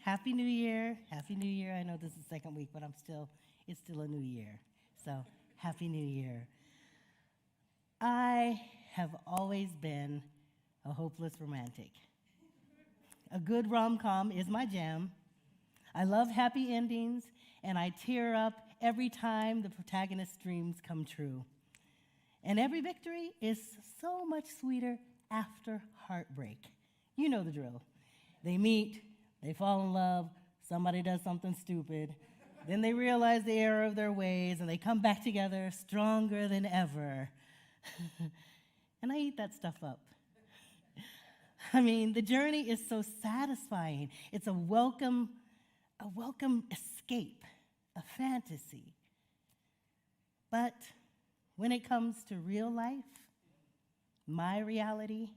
Happy New Year. Happy New Year. I know this is the second week, but it's still a new year. So, Happy New Year. I have always been a hopeless romantic. A good rom-com is my jam. I love happy endings, and I tear up every time the protagonist's dreams come true. And every victory is so much sweeter after heartbreak. You know the drill. They meet, they fall in love, somebody does something stupid, then they realize the error of their ways, and they come back together stronger than ever. And I eat that stuff up. I mean, the journey is so satisfying. It's a welcome escape, a fantasy. But when it comes to real life, my reality,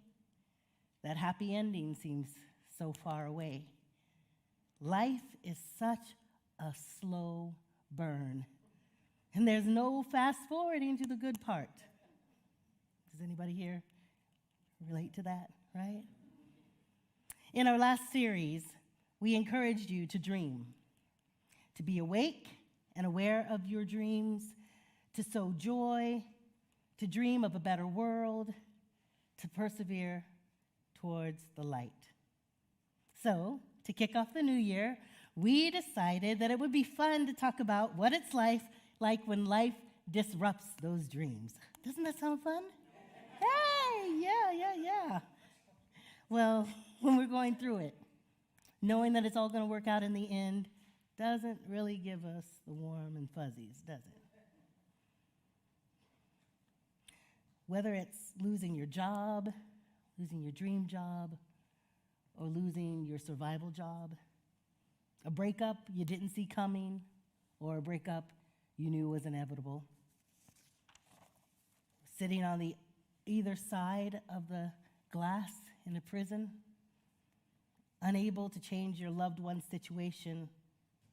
that happy ending seems so far away. Life is such a slow burn, and there's no fast forwarding to the good part. Does anybody here relate to that, right? In our last series, we encouraged you to dream, to be awake and aware of your dreams, to sow joy, to dream of a better world, to persevere towards the light. So, to kick off the new year, we decided that it would be fun to talk about what it's like when life disrupts those dreams. Doesn't that sound fun? Hey, yeah. Well, when we're going through it, knowing that it's all going to work out in the end doesn't really give us the warm and fuzzies, does it? Whether it's losing your job, losing your dream job, or losing your survival job, a breakup you didn't see coming, or a breakup you knew was inevitable. Sitting on the either side of the glass in a prison, unable to change your loved one's situation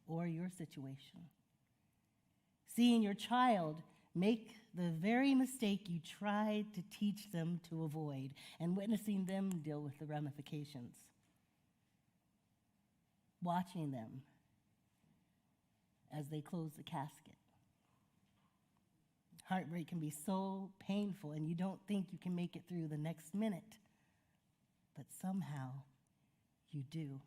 or your situation. Seeing your child make the very mistake you tried to teach them to avoid, and witnessing them deal with the ramifications. Watching them as they close the casket. Heartbreak can be so painful, and you don't think you can make it through the next minute, but somehow you do.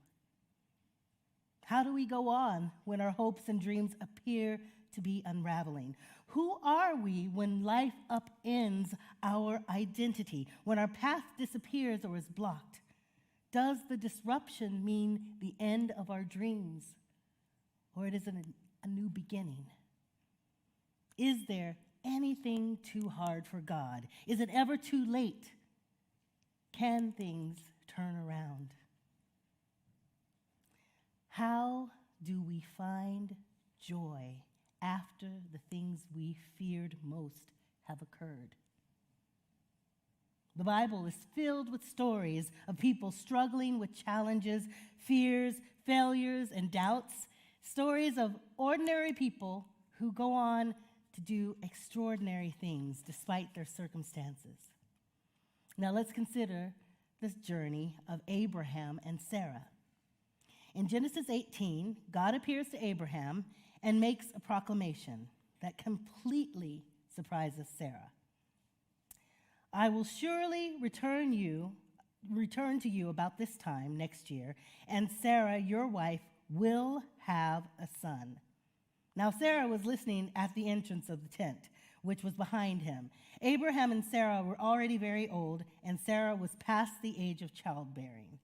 How do we go on when our hopes and dreams appear to be unraveling? Who are we when life upends our identity, when our path disappears or is blocked? Does the disruption mean the end of our dreams, or it is a new beginning? Is there anything too hard for God? Is it ever too late? Can things turn around? How do we find joy after the things we feared most have occurred? The Bible is filled with stories of people struggling with challenges, fears, failures, and doubts. Stories of ordinary people who go on to do extraordinary things despite their circumstances. Now let's consider this journey of Abraham and Sarah. In Genesis 18, God appears to Abraham and makes a proclamation that completely surprises Sarah. I will surely return to you about this time next year, and Sarah, your wife, will have a son. Now Sarah was listening at the entrance of the tent, which was behind him. Abraham and Sarah were already very old, and Sarah was past the age of childbearing.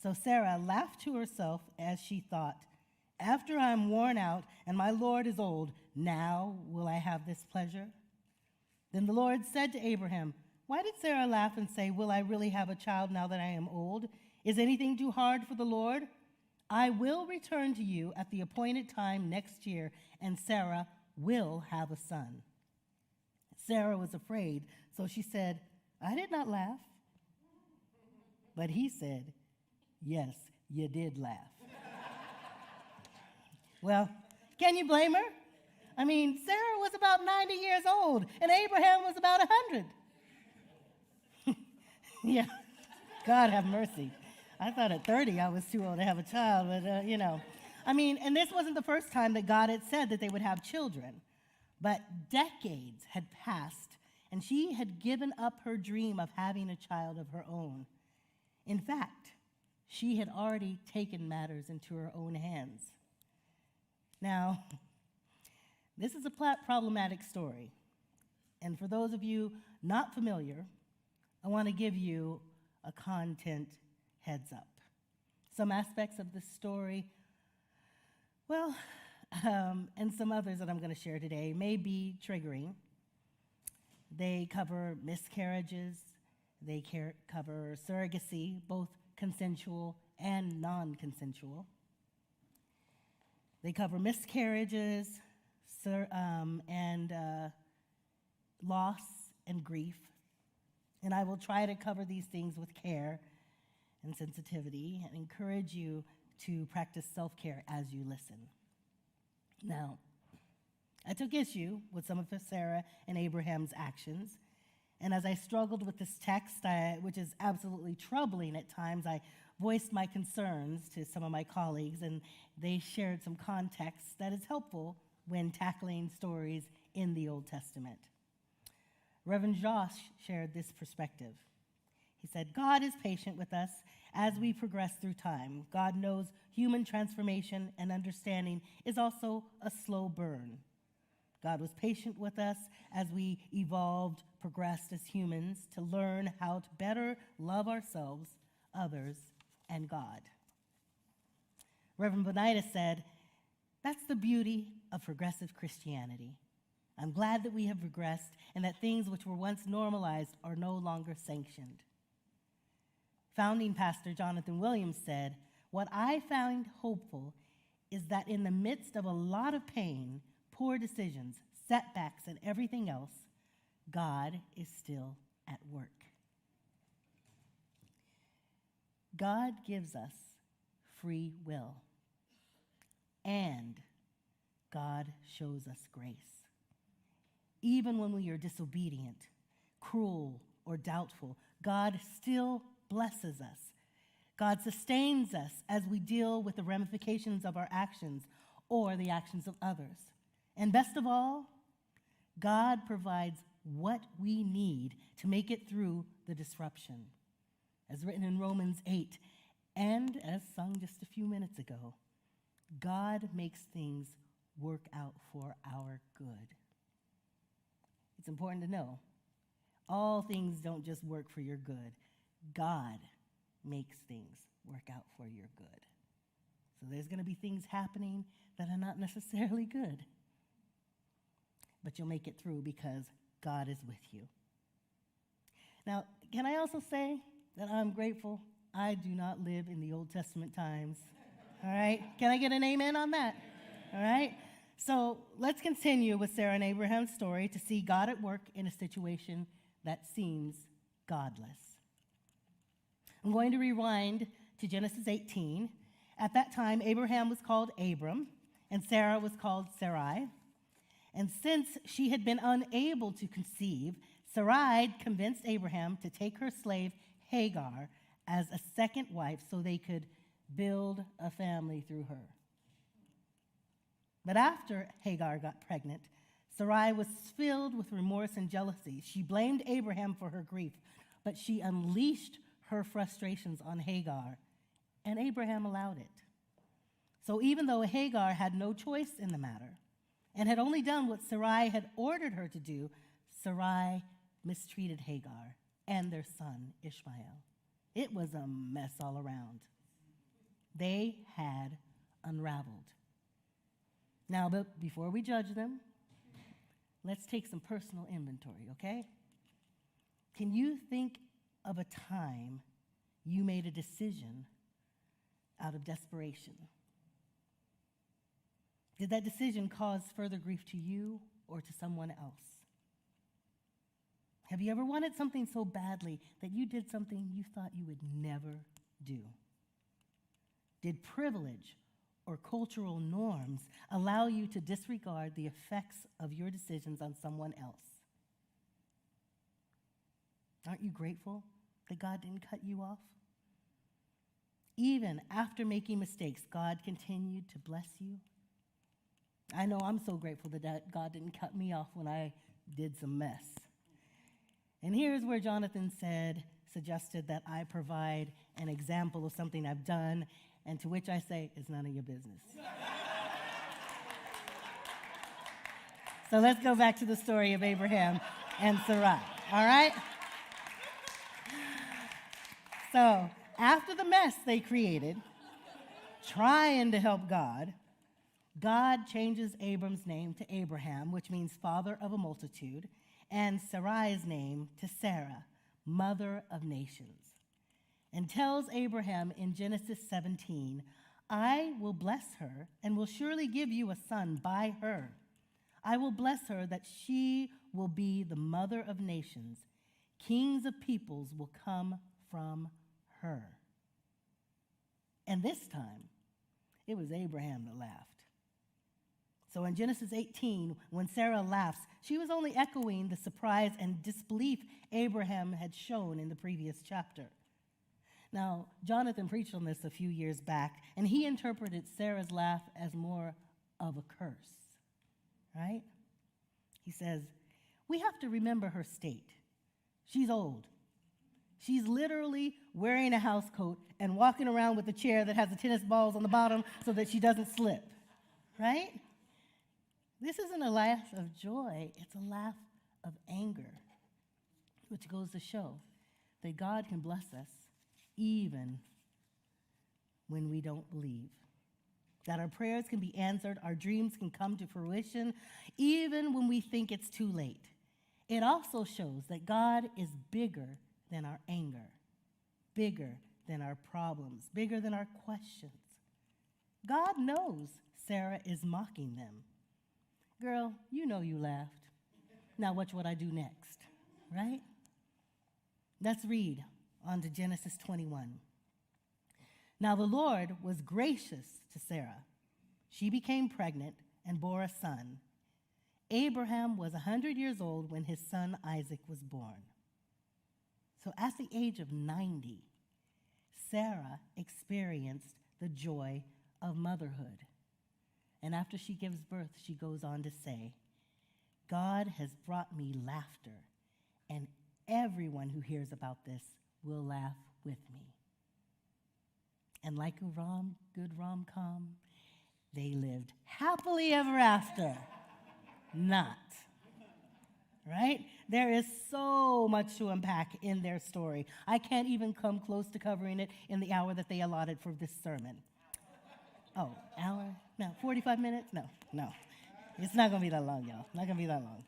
So Sarah laughed to herself as she thought, after I am worn out and my Lord is old, now will I have this pleasure? Then the Lord said to Abraham, why did Sarah laugh and say, will I really have a child now that I am old? Is anything too hard for the Lord? I will return to you at the appointed time next year, and Sarah will have a son. Sarah was afraid, so she said, I did not laugh. But he said, yes, you did laugh. Well, can you blame her? I mean, Sarah was about 90 years old, and Abraham was about 100. Yeah, God have mercy. I thought at 30 I was too old to have a child, but and this wasn't the first time that God had said that they would have children. But decades had passed, and she had given up her dream of having a child of her own. In fact, she had already taken matters into her own hands. Now, this is a problematic story. And for those of you not familiar, I want to give you a content heads up. Some aspects of this story, and some others that I'm going to share today may be triggering. They cover miscarriages, they cover surrogacy, both consensual and non-consensual. They cover miscarriages and loss and grief. And I will try to cover these things with care and sensitivity and encourage you to practice self-care as you listen. Now, I took issue with some of Sarah and Abraham's actions, and as I struggled with this text, which is absolutely troubling at times, I voiced my concerns to some of my colleagues, and they shared some context that is helpful when tackling stories in the Old Testament. Reverend Josh shared this perspective. He said, God is patient with us as we progress through time. God knows human transformation and understanding is also a slow burn. God was patient with us as we evolved, progressed as humans to learn how to better love ourselves, others, and God. Reverend Bonita said, that's the beauty of progressive Christianity. I'm glad that we have regressed and that things which were once normalized are no longer sanctioned. Founding pastor Jonathan Williams said, what I found hopeful is that in the midst of a lot of pain, poor decisions, setbacks, and everything else, God is still at work. God gives us free will, and God shows us grace. Even when we are disobedient, cruel, or doubtful, God still blesses us. God sustains us as we deal with the ramifications of our actions or the actions of others. And best of all, God provides what we need to make it through the disruption. As written in Romans 8, and as sung just a few minutes ago, God makes things work out for our good. It's important to know, all things don't just work for your good. God makes things work out for your good. So there's going to be things happening that are not necessarily good. But you'll make it through because God is with you. Now, can I also say that I'm grateful I do not live in the Old Testament times? All right? Can I get an amen on that? All right? So let's continue with Sarah and Abraham's story to see God at work in a situation that seems godless. I'm going to rewind to Genesis 18. At that time, Abraham was called Abram, and Sarah was called Sarai. And since she had been unable to conceive, Sarai convinced Abraham to take her slave Hagar as a second wife so they could build a family through her. But after Hagar got pregnant, Sarai was filled with remorse and jealousy. She blamed Abraham for her grief, but she unleashed her frustrations on Hagar, and Abraham allowed it. So even though Hagar had no choice in the matter and had only done what Sarai had ordered her to do, Sarai mistreated Hagar and their son Ishmael. It was a mess all around. They had unraveled. Now, but before we judge them, let's take some personal inventory, okay? Can you think of a time you made a decision out of desperation? Did that decision cause further grief to you or to someone else? Have you ever wanted something so badly that you did something you thought you would never do? Did privilege or cultural norms allow you to disregard the effects of your decisions on someone else? Aren't you grateful that God didn't cut you off? Even after making mistakes, God continued to bless you. I know I'm so grateful that God didn't cut me off when I did some mess. And here's where Jonathan suggested that I provide an example of something I've done, and to which I say, it's none of your business. So let's go back to the story of Abraham and Sarai, all right? So after the mess they created, trying to help God, God changes Abram's name to Abraham, which means father of a multitude, and Sarai's name to Sarah, mother of nations, and tells Abraham in Genesis 17, I will bless her and will surely give you a son by her. I will bless her that she will be the mother of nations. Kings of peoples will come from her. And this time, it was Abraham that laughed. So in Genesis 18, when Sarah laughs, she was only echoing the surprise and disbelief Abraham had shown in the previous chapter. Now, Jonathan preached on this a few years back, and he interpreted Sarah's laugh as more of a curse, right? He says, we have to remember her state. She's old. She's literally wearing a house coat and walking around with a chair that has the tennis balls on the bottom so that she doesn't slip, right? This isn't a laugh of joy, it's a laugh of anger, which goes to show that God can bless us even when we don't believe, that our prayers can be answered, our dreams can come to fruition, even when we think it's too late. It also shows that God is bigger than our anger, bigger than our problems, bigger than our questions. God knows Sarah is mocking them. Girl, you know you laughed. Now watch what I do next, right? Let's read on to Genesis 21. Now the Lord was gracious to Sarah. She became pregnant and bore a son. Abraham was 100 years old when his son Isaac was born. So at the age of 90, Sarah experienced the joy of motherhood. And after she gives birth, she goes on to say, God has brought me laughter, and everyone who hears about this will laugh with me. And like a good rom-com, they lived happily ever after. Not. Right? There is so much to unpack in their story. I can't even come close to covering it in the hour that they allotted for this sermon. Oh, hour? No, 45 minutes? No. It's not going to be that long, y'all. Not going to be that long.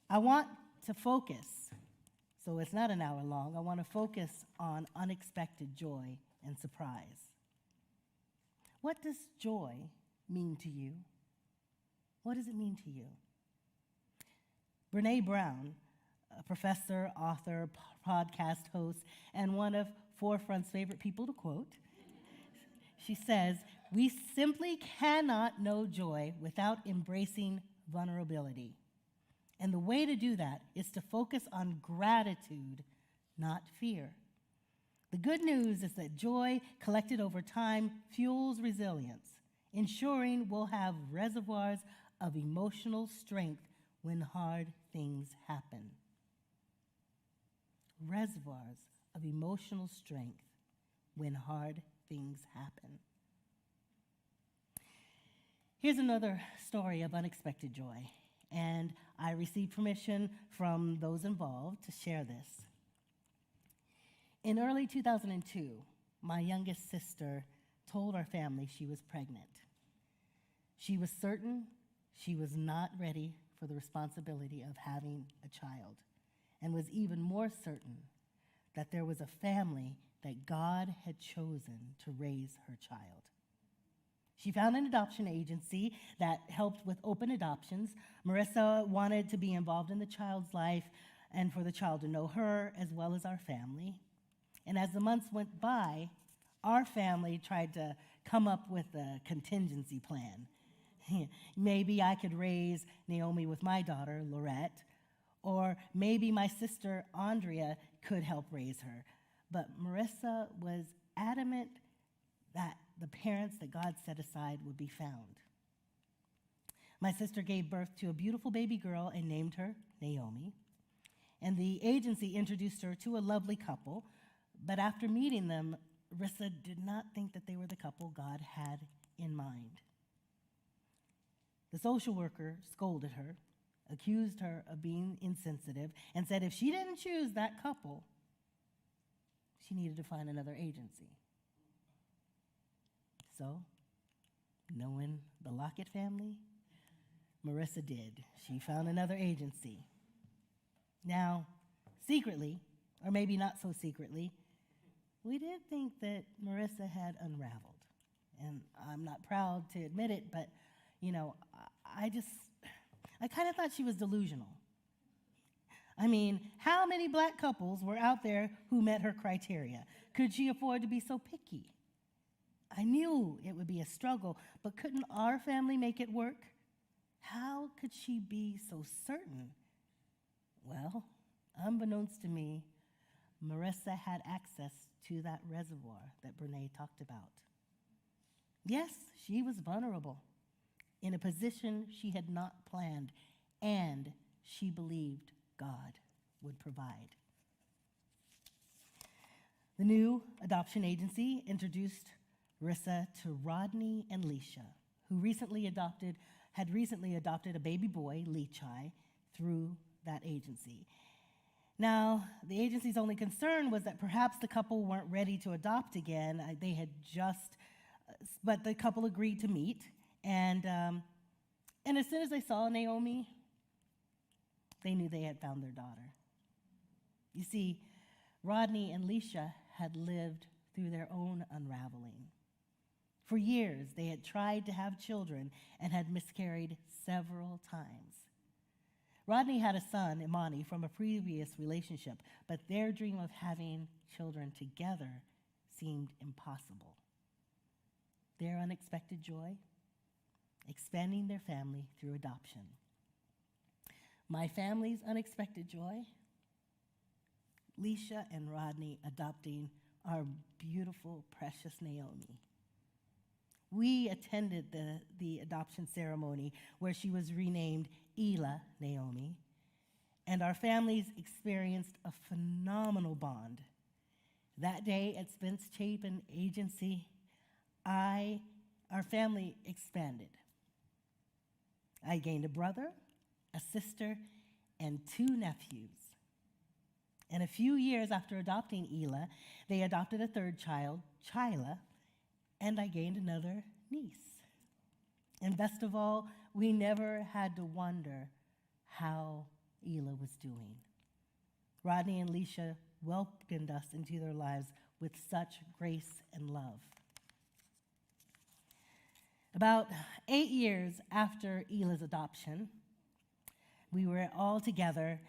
I want to focus, so it's not an hour long. I want to focus on unexpected joy and surprise. What does joy mean to you? What does it mean to you? Brene Brown, a professor, author, podcast host, and one of Forefront's favorite people to quote, she says, we simply cannot know joy without embracing vulnerability. And the way to do that is to focus on gratitude, not fear. The good news is that joy collected over time fuels resilience, ensuring we'll have reservoirs of emotional strength when hard things happen. Reservoirs of emotional strength when hard things happen. Here's another story of unexpected joy, and I received permission from those involved to share this. In early 2002, my youngest sister told our family she was pregnant. She was certain she was not ready for the responsibility of having a child, and was even more certain that there was a family that God had chosen to raise her child. She found an adoption agency that helped with open adoptions. Marissa wanted to be involved in the child's life and for the child to know her as well as our family. And as the months went by, our family tried to come up with a contingency plan. Maybe I could raise Naomi with my daughter, Lorette, or maybe my sister, Andrea, could help raise her. But Marissa was adamant that the parents that God set aside would be found. My sister gave birth to a beautiful baby girl and named her Naomi. And the agency introduced her to a lovely couple, but after meeting them, Rissa did not think that they were the couple God had in mind. The social worker scolded her, accused her of being insensitive, and said if she didn't choose that couple, she needed to find another agency. So, knowing the Lockett family, Marissa did. She found another agency. Now, secretly, or maybe not so secretly, we did think that Marissa had unraveled. And I'm not proud to admit it, but, I kind of thought she was delusional. I mean, how many black couples were out there who met her criteria? Could she afford to be so picky? I knew it would be a struggle, but couldn't our family make it work? How could she be so certain? Well, unbeknownst to me, Marissa had access to that reservoir that Brene talked about. Yes, she was vulnerable, in a position she had not planned, and she believed God would provide. The new adoption agency introduced Rissa to Rodney and Leisha, who had recently adopted a baby boy, Leachai, through that agency. Now, the agency's only concern was that perhaps the couple weren't ready to adopt again. But the couple agreed to meet, and as soon as they saw Naomi, they knew they had found their daughter. You see, Rodney and Leisha had lived through their own unraveling. For years, they had tried to have children and had miscarried several times. Rodney had a son, Imani, from a previous relationship, but their dream of having children together seemed impossible. Their unexpected joy, expanding their family through adoption. My family's unexpected joy, Leisha and Rodney adopting our beautiful, precious Naomi. We attended the adoption ceremony where she was renamed Ela Naomi, and our families experienced a phenomenal bond. That day at Spence Chapin Agency, our family expanded. I gained a brother, a sister, and 2 nephews. And a few years after adopting Ela, they adopted a 3rd child, Chyla, and I gained another niece. And best of all, we never had to wonder how Ela was doing. Rodney and Leisha welcomed us into their lives with such grace and love. About 8 years after Ela's adoption, we were all together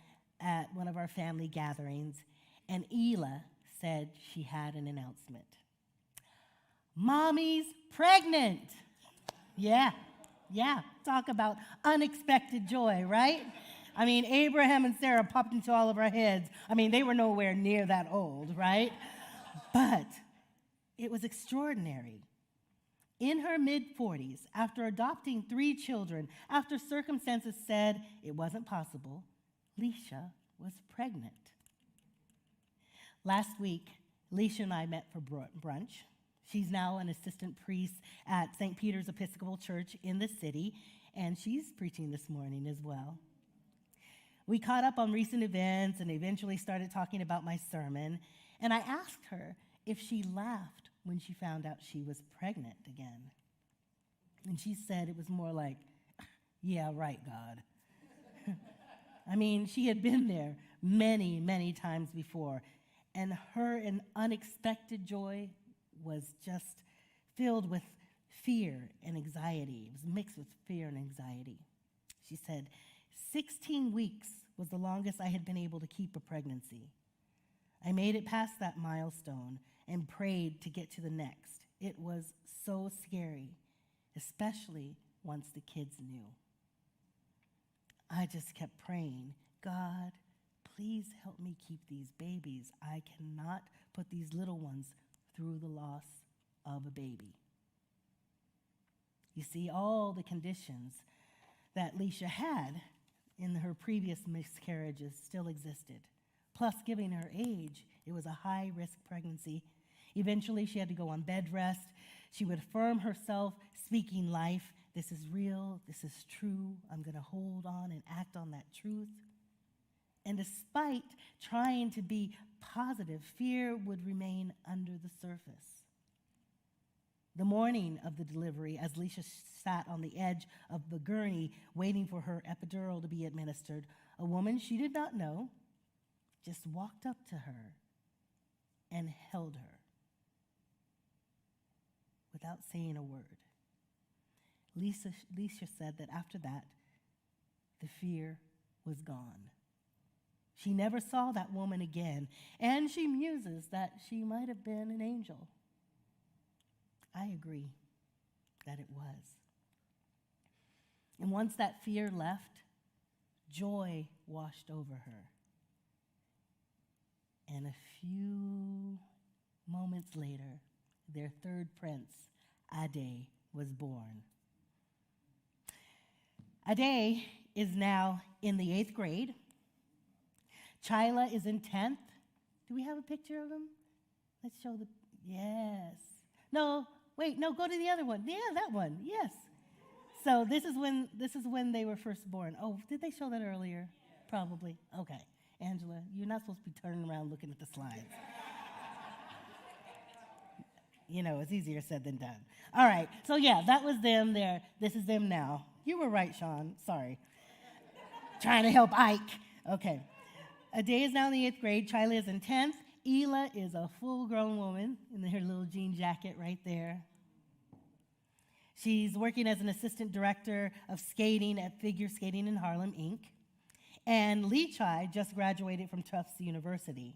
at one of our family gatherings, and Ela said she had an announcement. Mommy's pregnant. Yeah, talk about unexpected joy, right? I mean, Abraham and Sarah popped into all of our heads. I mean, they were nowhere near that old, right? But it was extraordinary. In her mid-40s, after adopting 3 children, after circumstances said it wasn't possible, Leisha was pregnant. Last week, Leisha and I met for brunch. She's now an assistant priest at St. Peter's Episcopal Church in the city, and she's preaching this morning as well. We caught up on recent events and eventually started talking about my sermon, and I asked her if she laughed when she found out she was pregnant again. And she said it was more like, yeah, right, God. I mean, she had been there many, many times before, and her unexpected joy was just filled with fear and anxiety. It was mixed with fear and anxiety. She said, 16 weeks was the longest I had been able to keep a pregnancy. I made it past that milestone and prayed to get to the next. It was so scary, especially once the kids knew. I just kept praying, God, please help me keep these babies. I cannot put these little ones through the loss of a baby. You see, all the conditions that Leisha had in her previous miscarriages still existed. Plus, given her age, it was a high-risk pregnancy. Eventually, she had to go on bed rest. She would affirm herself, speaking life. This is real. This is true. I'm going to hold on and act on that truth. And despite trying to be positive, fear would remain under the surface. The morning of the delivery, as Leisha sat on the edge of the gurney waiting for her epidural to be administered, a woman she did not know just walked up to her and held her without saying a word. Leisha said that after that, the fear was gone. She never saw that woman again, and she muses that she might have been an angel. I agree that it was. And once that fear left, joy washed over her. And a few moments later, their third prince, Ade, was born. Ade is now in the 8th grade. Chyla is in 10th. Do we have a picture of him? Let's show the, yes. No, wait, no, go to the other one. Yeah, that one, yes. So this is when they were first born. Oh, did they show that earlier? Probably. Okay. Angela, you're not supposed to be turning around looking at the slides. You know, it's easier said than done. All right, so yeah, that was them there. This is them now. You were right, Sean. Sorry. Trying to help Ike. Okay. Ade is now in the 8th grade. Chyla is in 10th. Ela is a full-grown woman in her little jean jacket right there. She's working as an assistant director of skating at Figure Skating in Harlem, Inc. And Leachai just graduated from Tufts University.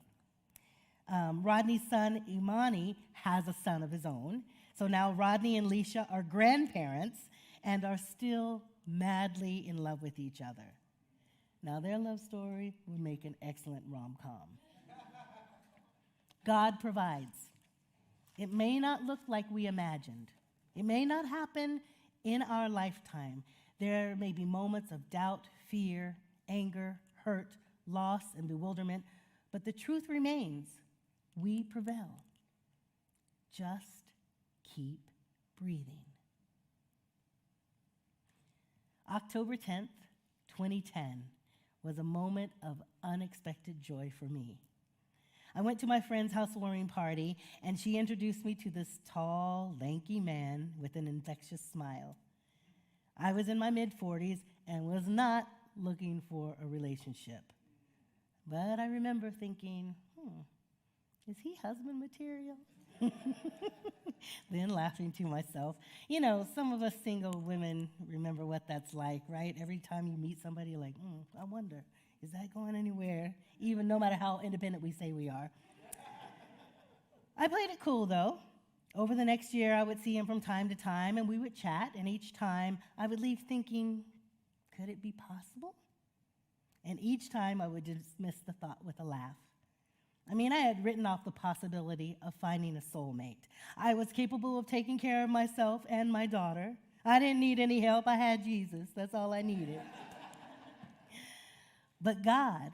Rodney's son, Imani, has a son of his own. So now Rodney and Leisha are grandparents and are still madly in love with each other. Now, their love story would make an excellent rom-com. God provides. It may not look like we imagined. It may not happen in our lifetime. There may be moments of doubt, fear, anger, hurt, loss, and bewilderment, but the truth remains. We prevail. Just keep breathing. October 10th, 2010 was a moment of unexpected joy for me. I went to my friend's housewarming party, and she introduced me to this tall, lanky man with an infectious smile. I was in my mid-40s and was not looking for a relationship. But I remember thinking, is he husband material? Then laughing to myself. You know, some of us single women remember what that's like, right? Every time you meet somebody, you're like, I wonder, is that going anywhere? Even no matter how independent we say we are. I played it cool, though. Over the next year, I would see him from time to time, and we would chat, and each time I would leave thinking, could it be possible? And each time I would dismiss the thought with a laugh. I mean, I had written off the possibility of finding a soulmate. I was capable of taking care of myself and my daughter. I didn't need any help. I had Jesus. That's all I needed. But God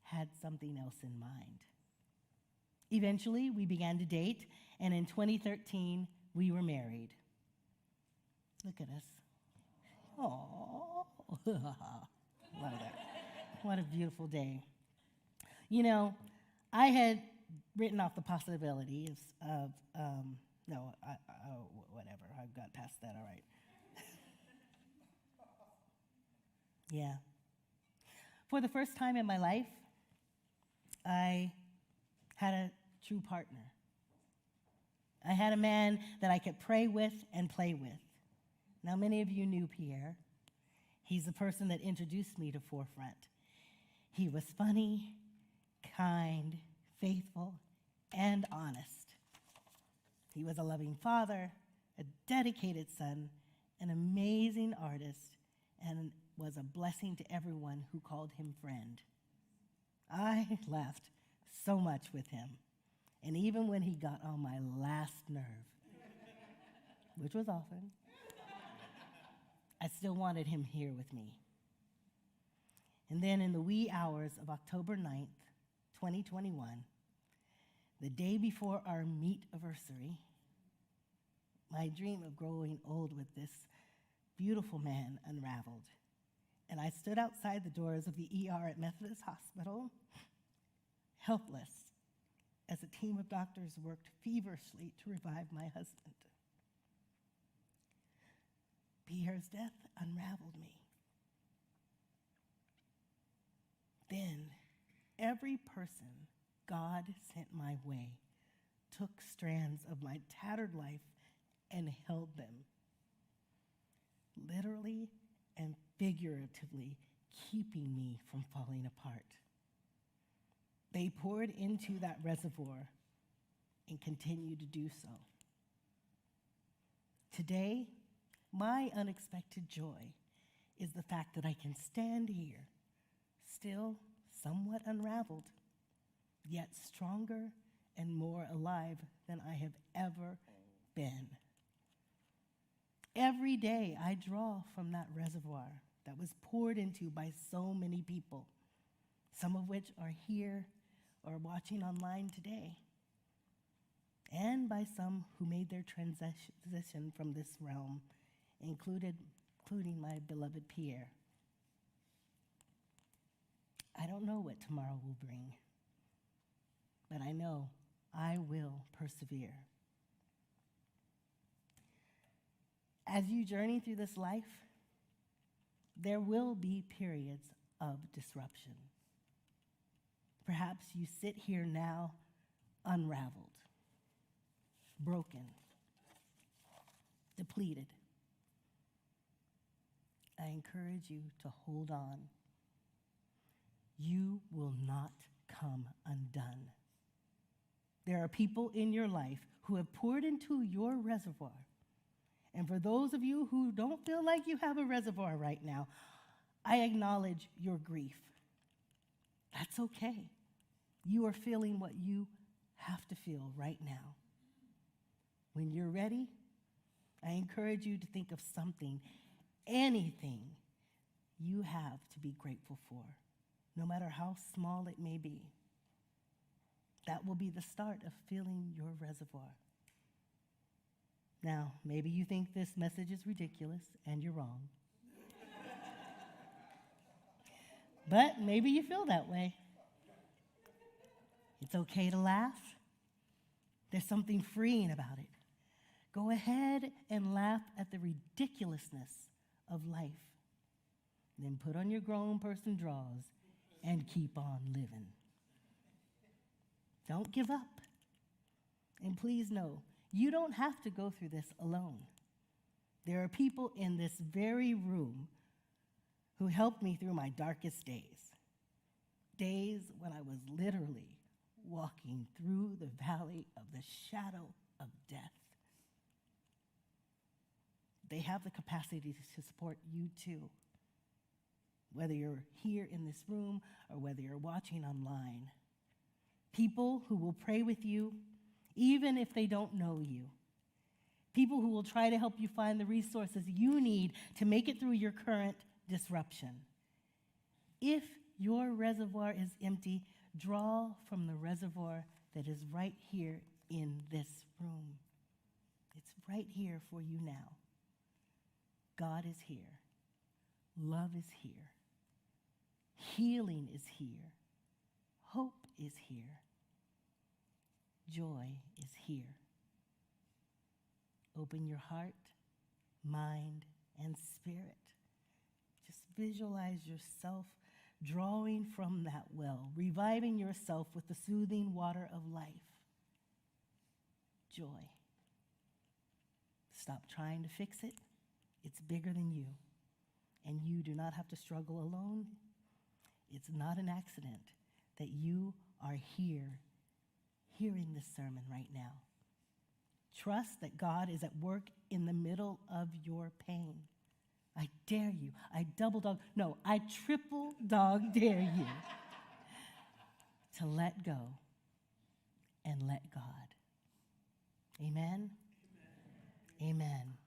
had something else in mind. Eventually, we began to date, and in 2013, we were married. Look at us. Oh, love that. What a beautiful day. You know, I had written off the possibility of whatever. I've got past that, all right. Yeah. For the first time in my life, I had a true partner. I had a man that I could pray with and play with. Now, many of you knew Pierre. He's the person that introduced me to Forefront. He was funny, kind, faithful, and honest. He was a loving father, a dedicated son, an amazing artist, and was a blessing to everyone who called him friend. I laughed so much with him. And even when he got on my last nerve, which was often, I still wanted him here with me. And then in the wee hours of October 9th, 2021, the day before our meet anniversary, my dream of growing old with this beautiful man unraveled. And I stood outside the doors of the ER at Methodist Hospital, helpless, as a team of doctors worked feverishly to revive my husband. Pierre's death unraveled me. Then, every person God sent my way took strands of my tattered life and held them, literally and figuratively keeping me from falling apart. They poured into that reservoir and continue to do so. Today, my unexpected joy is the fact that I can stand here, still somewhat unraveled, yet stronger and more alive than I have ever been. Every day I draw from that reservoir that was poured into by so many people, some of which are here or watching online today, and by some who made their transition from this realm, including my beloved Pierre. I don't know what tomorrow will bring, but I know I will persevere. As you journey through this life, there will be periods of disruption. Perhaps you sit here now unraveled, broken, depleted. I encourage you to hold on. You will not come undone. There are people in your life who have poured into your reservoir. And for those of you who don't feel like you have a reservoir right now, I acknowledge your grief. That's okay. You are feeling what you have to feel right now. When you're ready, I encourage you to think of something, anything you have to be grateful for, no matter how small it may be. That will be the start of filling your reservoir. Now, maybe you think this message is ridiculous, and you're wrong. But maybe you feel that way. It's okay to laugh. There's something freeing about it. Go ahead and laugh at the ridiculousness of life. Then put on your grown person drawers and keep on living. Don't give up. And please know, you don't have to go through this alone. There are people in this very room who helped me through my darkest days. Days when I was literally walking through the valley of the shadow of death. They have the capacity to support you too. Whether you're here in this room or whether you're watching online. People who will pray with you, even if they don't know you. People who will try to help you find the resources you need to make it through your current disruption. If your reservoir is empty, draw from the reservoir that is right here in this room. It's right here for you now. God is here. Love is here. Healing is here. Hope is here. Joy is here. Open your heart, mind, and spirit. Just visualize yourself drawing from that well, reviving yourself with the soothing water of life. Joy. Stop trying to fix it. It's bigger than you, and you do not have to struggle alone. It's not an accident that you are here, hearing this sermon right now. Trust that God is at work in the middle of your pain. I dare you. I triple dog dare you to let go and let God. Amen? Amen.